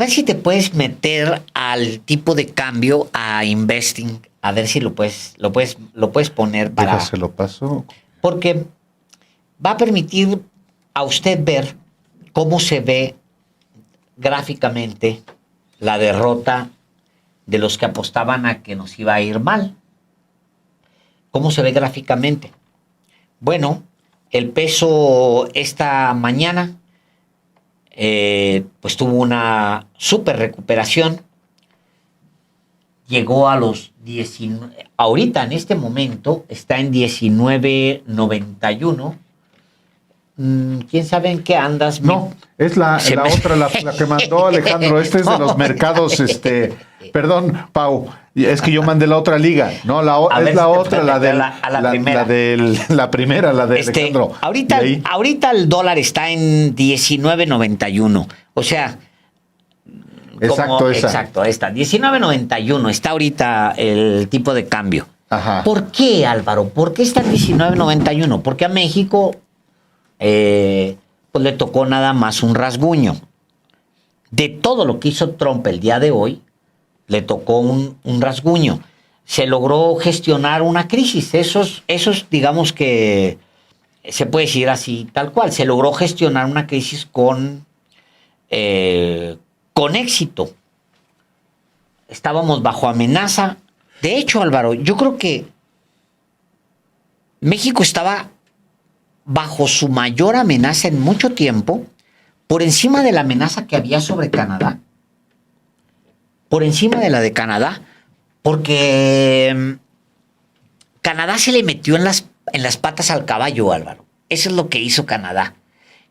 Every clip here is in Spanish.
ver si te puedes meter al tipo de cambio a investing, a ver si lo puedes poner para. Déjaselo paso. Porque va a permitir a usted ver cómo se ve gráficamente la derrota de los que apostaban a que nos iba a ir mal. ¿Cómo se ve gráficamente? Bueno, el peso esta mañana pues tuvo una super recuperación. Llegó a los 19. Ahorita en este momento está en 19.91. ¿Quién sabe en qué andas? No, es la otra, la que mandó Alejandro. Este es de los mercados, perdón, Pau, es que yo mandé la otra liga. No, es la otra, la de la primera, la de Alejandro. Ahorita el dólar está en 19.91. O sea, exacto, esta 19.91 está ahorita el tipo de cambio. Ajá. ¿Por qué, Álvaro? ¿Por qué está en 19.91? Porque a México pues le tocó nada más un rasguño. De todo lo que hizo Trump el día de hoy, le tocó un rasguño. Se logró gestionar una crisis. Esos, digamos que se puede decir así, tal cual. Se logró gestionar una crisis con éxito. Estábamos bajo amenaza. De hecho, Álvaro, yo creo que México estaba bajo su mayor amenaza en mucho tiempo, por encima de la amenaza que había sobre Canadá, por encima de la de Canadá, porque Canadá se le metió en las patas al caballo, Álvaro. Eso es lo que hizo Canadá.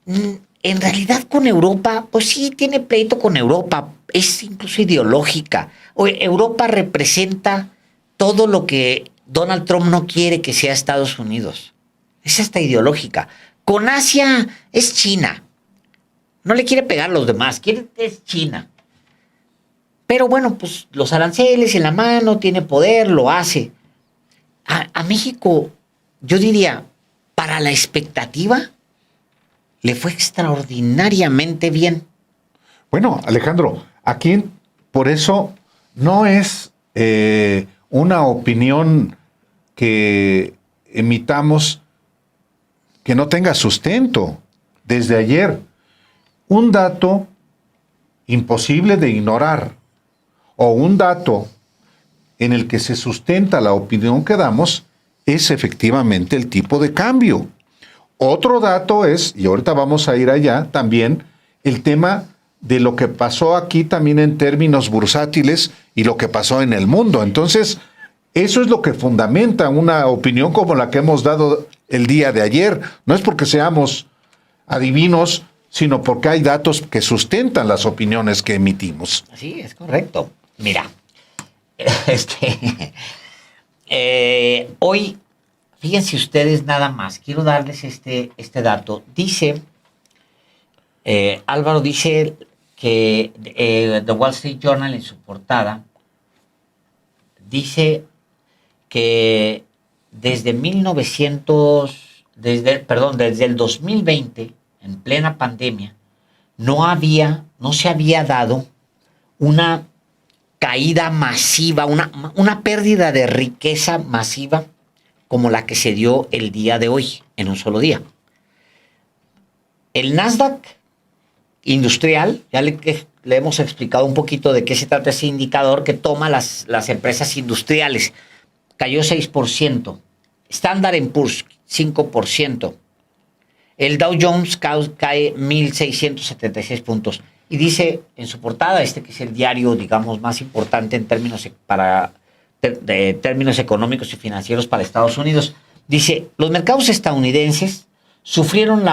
En realidad con Europa, pues sí tiene pleito con Europa, es incluso ideológica. Europa representa todo lo que Donald Trump no quiere que sea Estados Unidos. Es hasta ideológica. Con Asia es China. No le quiere pegar a los demás, es China. Pero bueno, pues los aranceles en la mano, tiene poder, lo hace. A México, yo diría, para la expectativa, le fue extraordinariamente bien. Bueno, Alejandro, aquí por eso no es una opinión que emitamos que no tenga sustento. Desde ayer, un dato imposible de ignorar o un dato en el que se sustenta la opinión que damos es efectivamente el tipo de cambio. Otro dato es, y ahorita vamos a ir allá también, el tema de lo que pasó aquí también en términos bursátiles y lo que pasó en el mundo. Entonces, eso es lo que fundamenta una opinión como la que hemos dado el día de ayer. No es porque seamos adivinos, sino porque hay datos que sustentan las opiniones que emitimos. Sí, es correcto. Mira, hoy, fíjense ustedes nada más, quiero darles este dato. Dice, Álvaro dice que The Wall Street Journal en su portada dice que desde el 2020, en plena pandemia, no se había dado una caída masiva, una pérdida de riqueza masiva como la que se dio el día de hoy, en un solo día. El Nasdaq industrial, ya le hemos explicado un poquito de qué se trata ese indicador que toma las empresas industriales, cayó 6%, Standard & Poor's 5%, el Dow Jones cae 1.676 puntos. Y dice en su portada, que es el diario, digamos, más importante en términos económicos y financieros para Estados Unidos, dice, los mercados estadounidenses sufrieron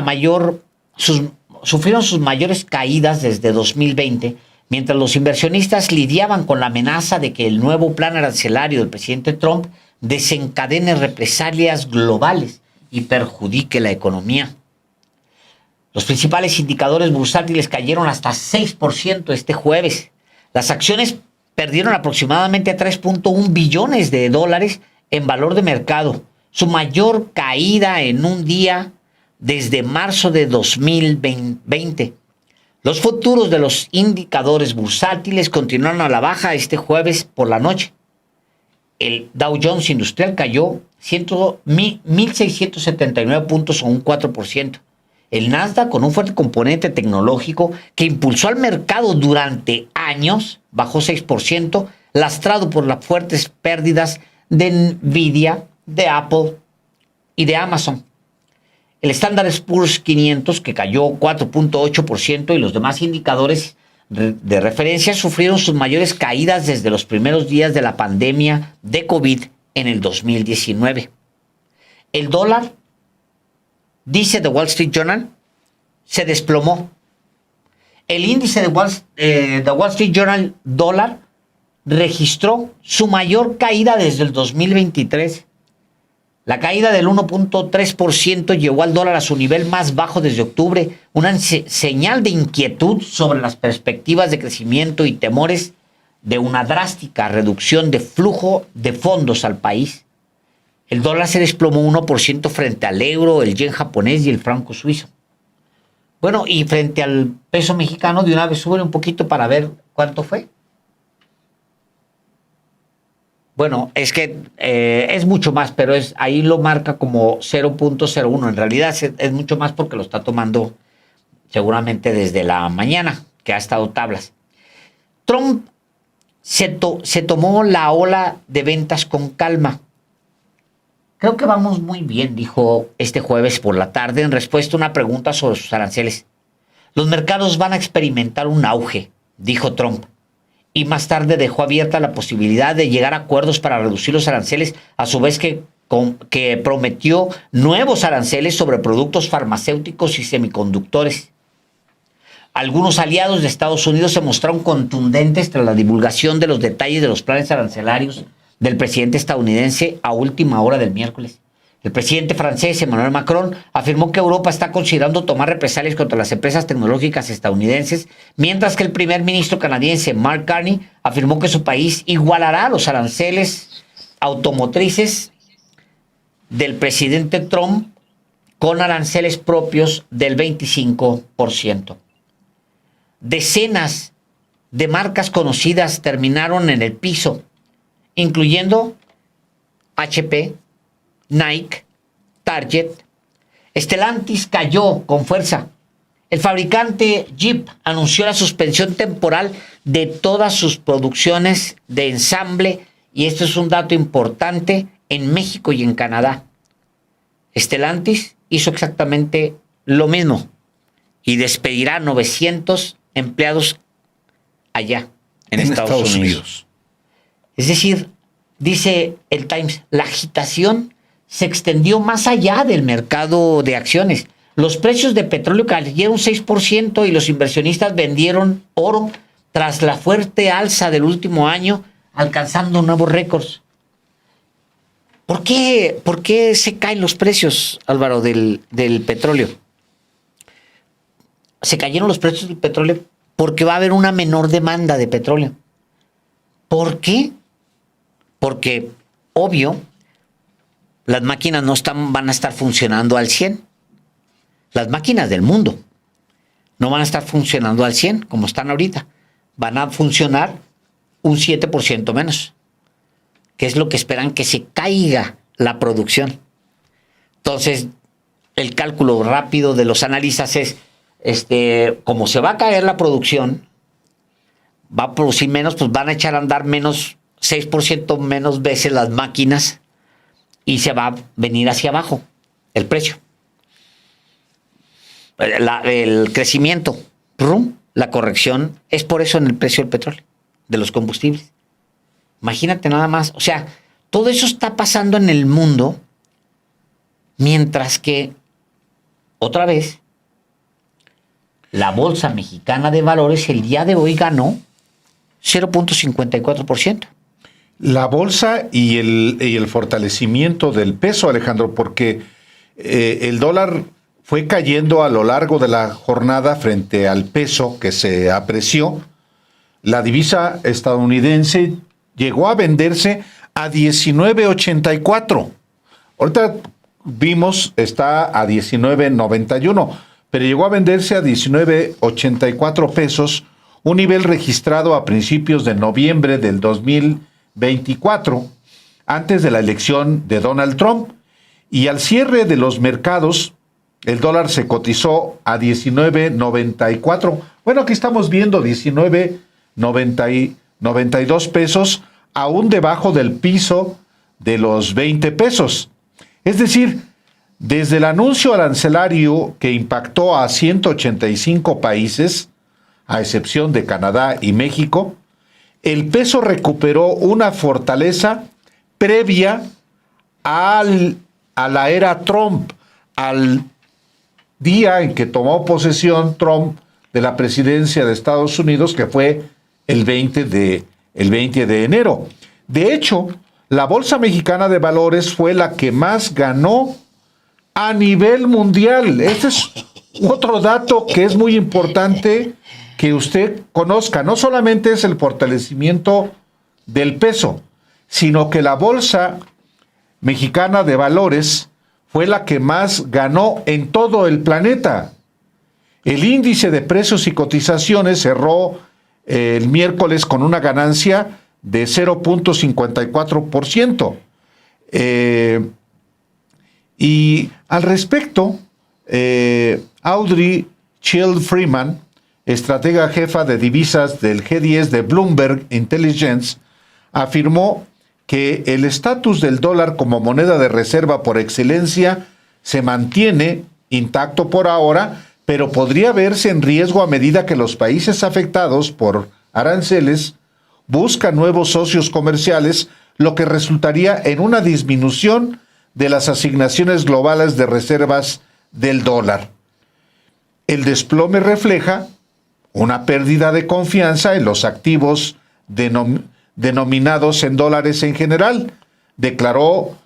sus mayores caídas desde 2020, mientras los inversionistas lidiaban con la amenaza de que el nuevo plan arancelario del presidente Trump desencadene represalias globales y perjudique la economía. Los principales indicadores bursátiles cayeron hasta 6% este jueves. Las acciones perdieron aproximadamente 3.1 billones de dólares en valor de mercado, su mayor caída en un día desde marzo de 2020. Los futuros de los indicadores bursátiles continuaron a la baja este jueves por la noche. El Dow Jones Industrial cayó 1.679 puntos o un 4%. El Nasdaq, con un fuerte componente tecnológico que impulsó al mercado durante años, bajó 6%, lastrado por las fuertes pérdidas de Nvidia, de Apple y de Amazon. El Standard Poor's 500, que cayó 4.8%, y los demás indicadores de referencia sufrieron sus mayores caídas desde los primeros días de la pandemia de COVID en el 2019. El dólar, dice The Wall Street Journal, se desplomó. El índice de The Wall Street Journal dólar registró su mayor caída desde el 2023. La caída del 1.3% llevó al dólar a su nivel más bajo desde octubre, una señal de inquietud sobre las perspectivas de crecimiento y temores de una drástica reducción de flujo de fondos al país. El dólar se desplomó 1% frente al euro, el yen japonés y el franco suizo. Bueno, y frente al peso mexicano, de una vez sube un poquito para ver cuánto fue. Bueno, es que es mucho más, pero ahí lo marca como 0.01. En realidad es mucho más porque lo está tomando seguramente desde la mañana, que ha estado tablas. Trump se tomó la ola de ventas con calma. Creo que vamos muy bien, dijo este jueves por la tarde en respuesta a una pregunta sobre sus aranceles. Los mercados van a experimentar un auge, dijo Trump. Y más tarde dejó abierta la posibilidad de llegar a acuerdos para reducir los aranceles, a su vez que prometió nuevos aranceles sobre productos farmacéuticos y semiconductores. Algunos aliados de Estados Unidos se mostraron contundentes tras la divulgación de los detalles de los planes arancelarios del presidente estadounidense a última hora del miércoles. El presidente francés Emmanuel Macron afirmó que Europa está considerando tomar represalias contra las empresas tecnológicas estadounidenses, mientras que el primer ministro canadiense Mark Carney afirmó que su país igualará los aranceles automotrices del presidente Trump con aranceles propios del 25%. Decenas de marcas conocidas terminaron en el piso, incluyendo HP, Nike, Target. Stellantis cayó con fuerza. El fabricante Jeep anunció la suspensión temporal de todas sus producciones de ensamble, y esto es un dato importante, en México y en Canadá. Stellantis hizo exactamente lo mismo y despedirá 900 empleados allá en Estados Unidos. Es decir, dice el Times, la agitación se extendió más allá del mercado de acciones. Los precios de petróleo cayeron 6% y los inversionistas vendieron oro tras la fuerte alza del último año, alcanzando nuevos récords. ¿Por qué se caen los precios, Álvaro, del petróleo? Se cayeron los precios del petróleo porque va a haber una menor demanda de petróleo. ¿Por qué? Porque, obvio, las máquinas no van a estar funcionando al 100. Las máquinas del mundo no van a estar funcionando al 100 como están ahorita. Van a funcionar un 7% menos, que es lo que esperan que se caiga la producción. Entonces, el cálculo rápido de los analistas es, como se va a caer la producción, va a producir menos, pues van a echar a andar 6% menos veces las máquinas, y se va a venir hacia abajo el precio. El crecimiento, la corrección, es por eso en el precio del petróleo, de los combustibles. Imagínate nada más. O sea, todo eso está pasando en el mundo, mientras que, otra vez, la Bolsa Mexicana de Valores el día de hoy ganó 0.54%. La bolsa y el fortalecimiento del peso, Alejandro, porque el dólar fue cayendo a lo largo de la jornada frente al peso que se apreció. La divisa estadounidense llegó a venderse a 19.84. Ahorita vimos, está a 19.91, pero llegó a venderse a 19.84 pesos, un nivel registrado a principios de noviembre del 2024, antes de la elección de Donald Trump, y al cierre de los mercados, el dólar se cotizó a 19.94. Bueno, aquí estamos viendo 19.92 pesos, aún debajo del piso de los 20 pesos. Es decir, desde el anuncio arancelario que impactó a 185 países, a excepción de Canadá y México, el peso recuperó una fortaleza previa a la era Trump, al día en que tomó posesión Trump de la presidencia de Estados Unidos, que fue el 20 de enero. De hecho, la Bolsa Mexicana de Valores fue la que más ganó a nivel mundial. Este es otro dato que es muy importante que usted conozca. No solamente es el fortalecimiento del peso, sino que la Bolsa Mexicana de Valores fue la que más ganó en todo el planeta. El índice de precios y cotizaciones cerró el miércoles con una ganancia de 0.54%. Y al respecto, Audrey Child Freeman, estratega jefa de divisas del G10 de Bloomberg Intelligence, afirmó que el estatus del dólar como moneda de reserva por excelencia se mantiene intacto por ahora, pero podría verse en riesgo a medida que los países afectados por aranceles buscan nuevos socios comerciales, lo que resultaría en una disminución de las asignaciones globales de reservas del dólar. El desplome refleja una pérdida de confianza en los activos denominados en dólares en general, declaró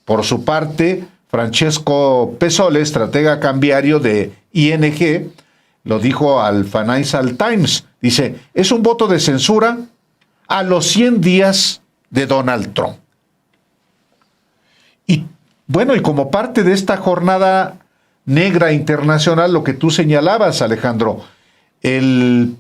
por su parte Francesco Pesole, estratega cambiario de ING, lo dijo al Financial Times. Dice, es un voto de censura a los 100 días de Donald Trump. Y bueno, y como parte de esta jornada negra internacional, lo que tú señalabas, Alejandro, el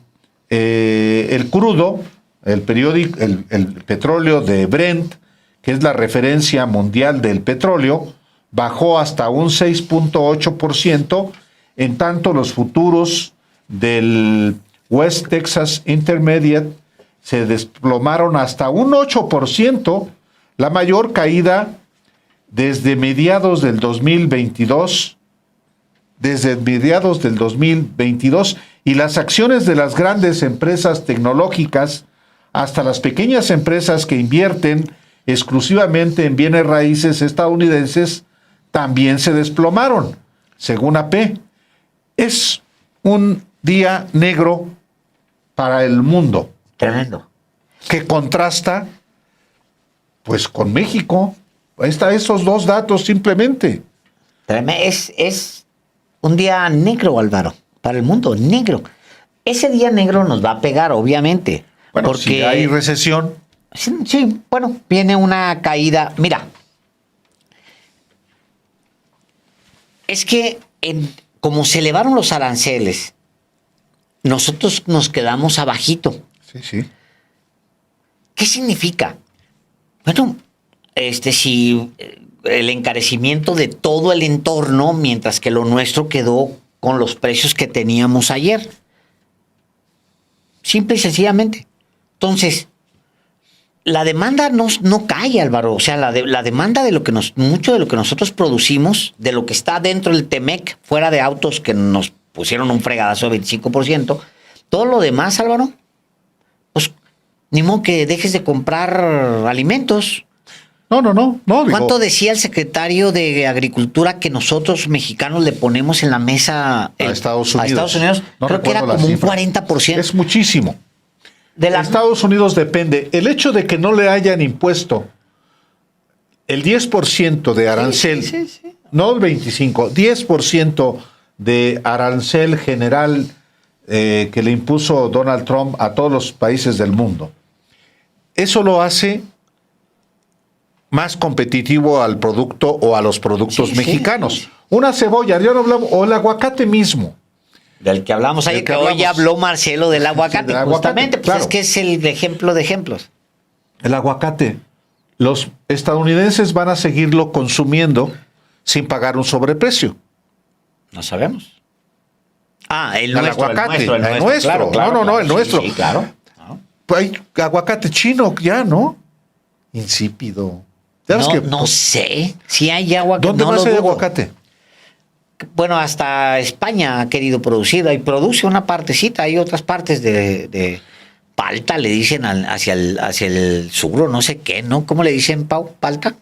crudo, el petróleo de Brent, que es la referencia mundial del petróleo, bajó hasta un 6.8%, en tanto los futuros del West Texas Intermediate se desplomaron hasta un 8%, la mayor caída desde mediados del 2022, y las acciones de las grandes empresas tecnológicas hasta las pequeñas empresas que invierten exclusivamente en bienes raíces estadounidenses también se desplomaron, según AP. Es un día negro para el mundo. Tremendo. Que contrasta, pues, con México. Ahí están esos dos datos simplemente. Es un día negro, Álvaro, para el mundo, negro. Ese día negro nos va a pegar, obviamente. Bueno, porque si hay recesión. Sí, bueno, viene una caída. Mira, es que como se elevaron los aranceles, nosotros nos quedamos abajito. Sí. ¿Qué significa? Bueno, si el encarecimiento de todo el entorno, mientras que lo nuestro quedó con los precios que teníamos ayer. Simple y sencillamente. Entonces, la demanda no cae, Álvaro. O sea, la demanda de mucho de lo que nosotros producimos, de lo que está dentro del Temec, fuera de autos que nos pusieron un fregadazo de 25%, todo lo demás, Álvaro, pues ni modo que dejes de comprar alimentos. No. ¿Cuánto decía el secretario de Agricultura que nosotros mexicanos le ponemos en la mesa a Estados Unidos? No creo que era como un 40%. Es muchísimo. Estados Unidos depende. El hecho de que no le hayan impuesto el 10% de arancel, sí. No el 25%, 10% de arancel general que le impuso Donald Trump a todos los países del mundo. Eso lo hace más competitivo al producto o a los productos mexicanos. Sí. Una cebolla, ya no hablamos, o el aguacate mismo. Del que hablamos Del ayer, que que hoy hablamos. habló Marcelo del aguacate, del aguacate, justamente, pues claro. es que es el ejemplo de ejemplos. El aguacate. Los estadounidenses van a seguirlo consumiendo sin pagar un sobreprecio. No sabemos. Ah, el Al nuestro, aguacate, el el nuestro. nuestro. Claro, claro, No, claro, el sí, nuestro. Sí, claro. ¿No? Pues hay aguacate chino ya, ¿no? Insípido. Ya ves No, que, no pues, sé. Si hay agua que ¿dónde no más lo hay dudo. aguacate? Bueno, hasta España ha querido producir, y produce una partecita, hay otras partes de palta, le dicen hacia el sur, o no sé qué, ¿no? ¿Cómo le dicen, Pau? ¿Palta?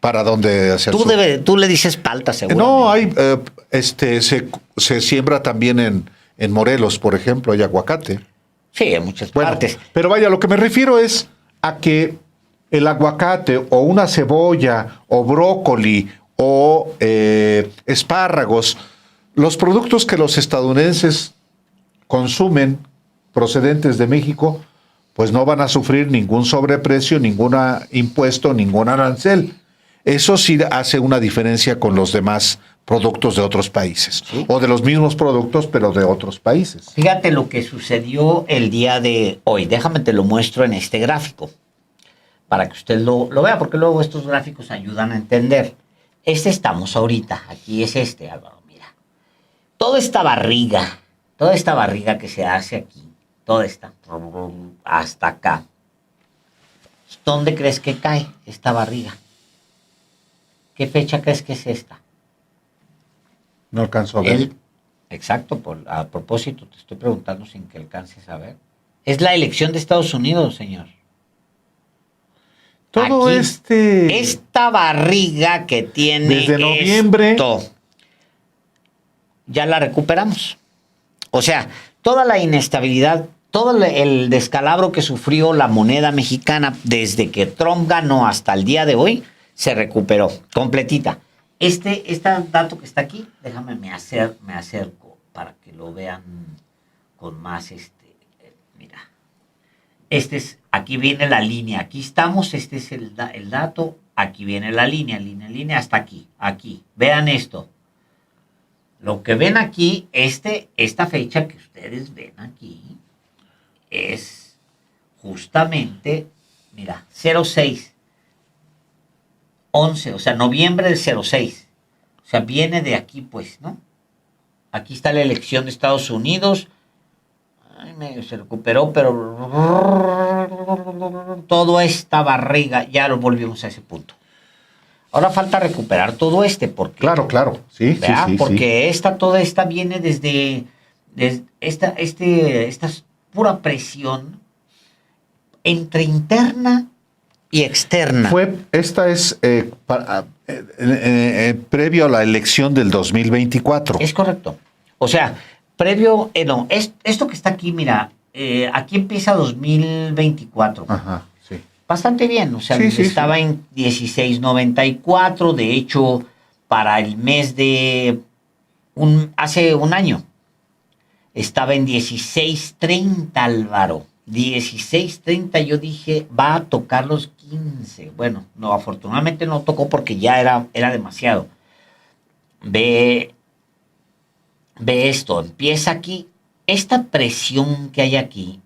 ¿Para dónde hacia el sur? Tú le dices palta, seguro. No, hay, se siembra también en Morelos, por ejemplo, hay aguacate. Sí, en muchas Bueno, partes. pero vaya, lo que me refiero es a que el aguacate o una cebolla o brócoli o espárragos, los productos que los estadounidenses consumen procedentes de México, pues no van a sufrir ningún sobreprecio, ningún impuesto, ningún arancel. Eso sí hace una diferencia con los demás productos de otros países. Sí. O de los mismos productos, pero de otros países. Fíjate lo que sucedió el día de hoy. Déjame te lo muestro en este gráfico para que usted lo vea, porque luego estos gráficos ayudan a entender. Estamos ahorita. Aquí es Álvaro, mira. Toda esta barriga que se hace aquí, toda esta, hasta acá. ¿Dónde crees que cae esta barriga? ¿Qué fecha crees que es esta? No alcanzo a ver. Exacto, a propósito, te estoy preguntando sin que alcances a ver. Es la elección de Estados Unidos, señor. Todo Aquí, este... esta barriga que tiene Desde noviembre. esto, ya la recuperamos. O sea, toda la inestabilidad, todo el descalabro que sufrió la moneda mexicana desde que Trump ganó hasta el día de hoy, se recuperó completita. Este dato que está aquí, déjame me acerco para que lo vean con más mira. Aquí viene la línea, aquí estamos, este es el dato, aquí viene la línea hasta aquí. Vean esto. Lo que ven aquí, esta fecha que ustedes ven aquí, es justamente, mira, 06. 11, o sea, noviembre del 06. O sea, viene de aquí, pues, ¿no? Aquí está la elección de Estados Unidos. Se recuperó, pero toda esta barriga, ya lo volvimos a ese punto. Ahora falta recuperar todo porque... Claro, sí, ¿verdad? sí. Porque toda esta viene desde esta pura presión entre interna y externa. Esta es previo a la elección del 2024. Es correcto. O sea, previo, no, esto que está aquí, mira, aquí empieza 2024. Ajá, sí. Bastante bien, o sea, Sí, estaba en 16.94, de hecho, para el mes de hace un año, estaba en 16.30, Álvaro. 16.30, yo dije, va a tocar los 15. Bueno, no, afortunadamente no tocó porque ya era demasiado. Ve esto, empieza aquí. Esta presión que hay aquí,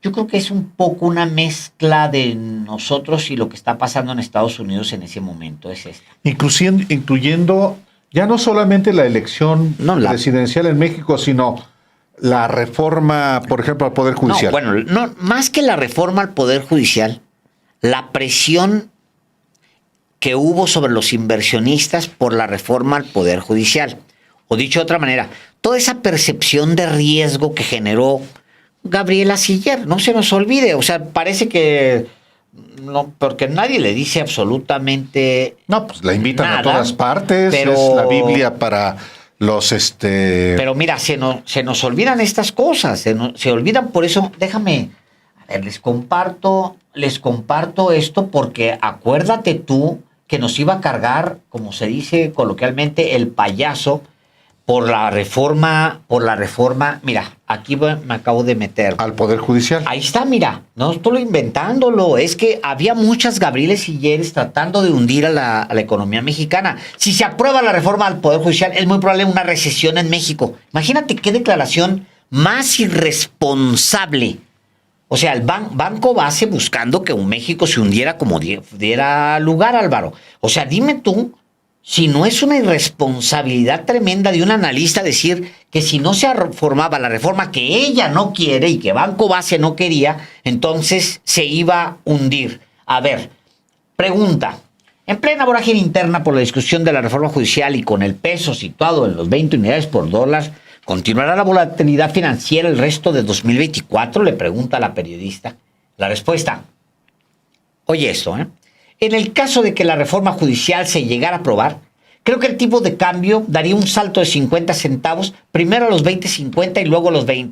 yo creo que es un poco una mezcla de nosotros y lo que está pasando en Estados Unidos en ese momento. Es esta. Incluyendo ya no solamente la elección presidencial en México, sino la reforma, por ejemplo, al Poder Judicial. No, más que la reforma al Poder Judicial, la presión que hubo sobre los inversionistas por la reforma al Poder Judicial. O dicho de otra manera, toda esa percepción de riesgo que generó Gabriela Siller, no se nos olvide. O sea, parece que no, porque nadie le dice absolutamente. No, pues la invitan nada, a todas partes, pero es la Biblia para los Pero mira, se nos olvidan estas cosas, se olvidan, por eso, déjame, a ver, les comparto esto porque acuérdate tú que nos iba a cargar, como se dice coloquialmente, el payaso, por la reforma, mira, aquí me acabo de meter. Al Poder Judicial. Ahí está, mira, no estoy inventándolo, es que había muchas Gabrieles Silleres tratando de hundir a la economía mexicana. Si se aprueba la reforma al Poder Judicial, es muy probable una recesión en México. Imagínate qué declaración más irresponsable. O sea, el Banco Base buscando que un México se hundiera como diera lugar, Álvaro. O sea, dime tú, si no es una irresponsabilidad tremenda de un analista decir que si no se formaba la reforma que ella no quiere y que Banco Base no quería, entonces se iba a hundir. A ver, pregunta. En plena vorágine interna por la discusión de la reforma judicial y con el peso situado en los 20 unidades por dólar, ¿continuará la volatilidad financiera el resto de 2024? Le pregunta la periodista. La respuesta. Oye esto, ¿eh? En el caso de que la reforma judicial se llegara a aprobar, creo que el tipo de cambio daría un salto de 50 centavos, primero a los 20.50 y luego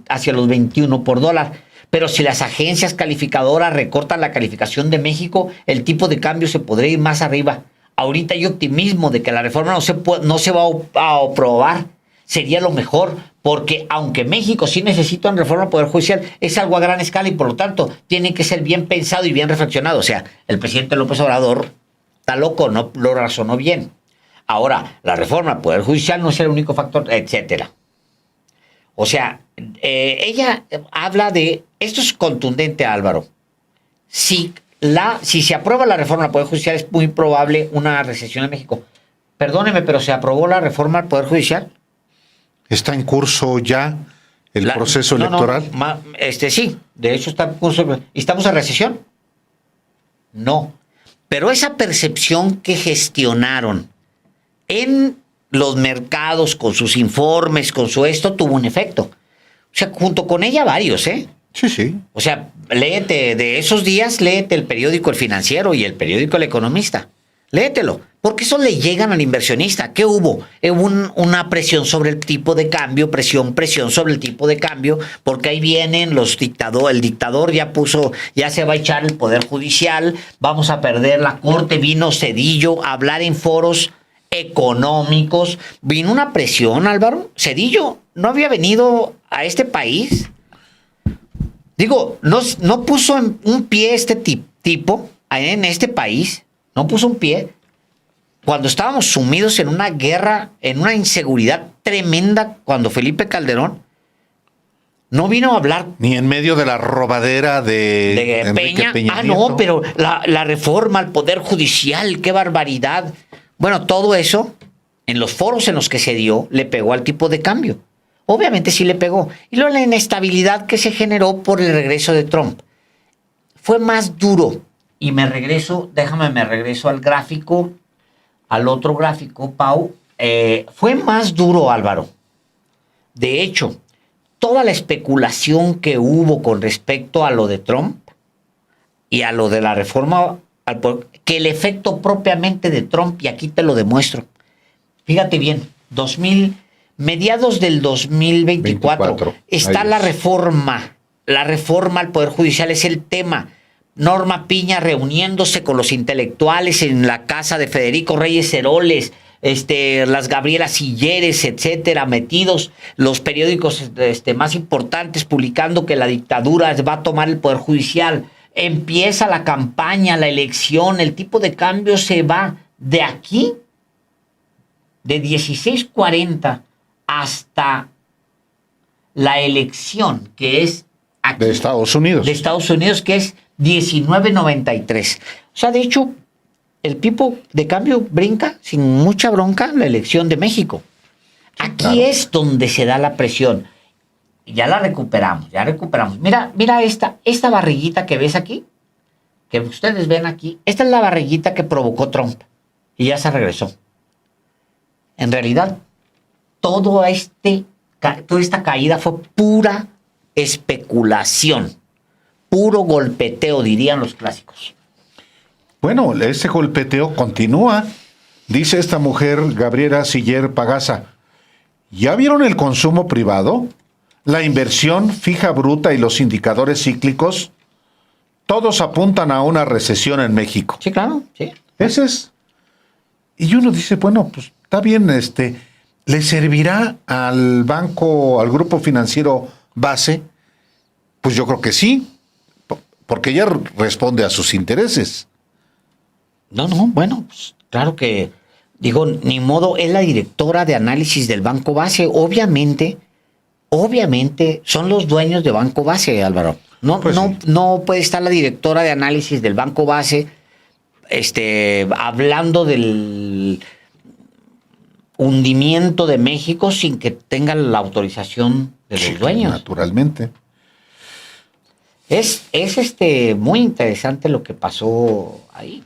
hacia los 21 por dólar. Pero si las agencias calificadoras recortan la calificación de México, el tipo de cambio se podría ir más arriba. Ahorita hay optimismo de que la reforma no se va a aprobar. Sería lo mejor, porque aunque México sí necesita una reforma al Poder Judicial, es algo a gran escala y por lo tanto tiene que ser bien pensado y bien reflexionado. O sea, el presidente López Obrador está loco, no lo razonó bien. Ahora, la reforma al Poder Judicial no es el único factor, etcétera. O sea, ella habla de, esto es contundente, Álvaro. Si se aprueba la reforma al Poder Judicial, es muy probable una recesión en México. Perdóneme, pero ¿se aprobó la reforma al Poder Judicial? ¿Está en curso ya el proceso electoral? Sí, de hecho está en curso. ¿Estamos en recesión? No. Pero esa percepción que gestionaron en los mercados con sus informes, con su esto, tuvo un efecto. O sea, junto con ella varios, ¿eh? Sí, sí. O sea, léete de esos días, léete el periódico El Financiero y el periódico El Economista. Léetelo, porque eso le llegan al inversionista. ¿Qué hubo? Hubo una presión sobre el tipo de cambio, presión sobre el tipo de cambio, porque ahí vienen los dictadores. El dictador ya se va a echar el Poder Judicial, vamos a perder la Corte. Vino Zedillo a hablar en foros económicos. Vino una presión, Álvaro. Zedillo no había venido a este país. Digo, no puso en un pie este tipo en este país. No puso un pie cuando estábamos sumidos en una guerra, en una inseguridad tremenda, cuando Felipe Calderón no vino a hablar. Ni en medio de la robadera de Enrique Peña Nieto. No, pero la reforma al Poder Judicial, qué barbaridad. Bueno, todo eso, en los foros en los que se dio, le pegó al tipo de cambio. Obviamente sí le pegó. Y luego la inestabilidad que se generó por el regreso de Trump. Fue más duro. Y me regreso al gráfico, al otro gráfico, Pau. Fue más duro, Álvaro. De hecho, toda la especulación que hubo con respecto a lo de Trump y a lo de la reforma, que el efecto propiamente de Trump, y aquí te lo demuestro. Fíjate bien, mediados del 2024, está la reforma al Poder Judicial, es el tema. Norma Piña reuniéndose con los intelectuales en la casa de Federico Reyes Heroles, las Gabrielas Silleres, etcétera, metidos, los periódicos más importantes publicando que la dictadura va a tomar el Poder Judicial. Empieza la campaña, la elección, el tipo de cambio se va de aquí, de 16.40 hasta la elección, que es aquí, de Estados Unidos. De Estados Unidos, que es 19.93. O sea, de hecho, el tipo de cambio brinca sin mucha bronca la elección de México. Aquí claro. Es donde se da la presión. Ya la recuperamos. Mira esta barriguita que ves aquí, que ustedes ven aquí. Esta es la barriguita que provocó Trump y ya se regresó. En realidad, toda esta caída fue pura especulación. Puro golpeteo, dirían los clásicos. Bueno, ese golpeteo continúa. Dice esta mujer, Gabriela Siller Pagasa, ¿ya vieron el consumo privado? La inversión fija bruta y los indicadores cíclicos, todos apuntan a una recesión en México. Sí, claro, sí. Ese es. Y uno dice, bueno, pues está bien, ¿le servirá al banco, al grupo financiero base? Pues yo creo que sí, porque ella responde a sus intereses. No, bueno, pues claro que, digo, ni modo, es la directora de análisis del Banco Base. Obviamente, son los dueños de Banco Base, Álvaro. Pues sí. No puede estar la directora de análisis del Banco Base, hablando del hundimiento de México sin que tenga la autorización de los Sí, dueños. naturalmente. Es muy interesante lo que pasó ahí.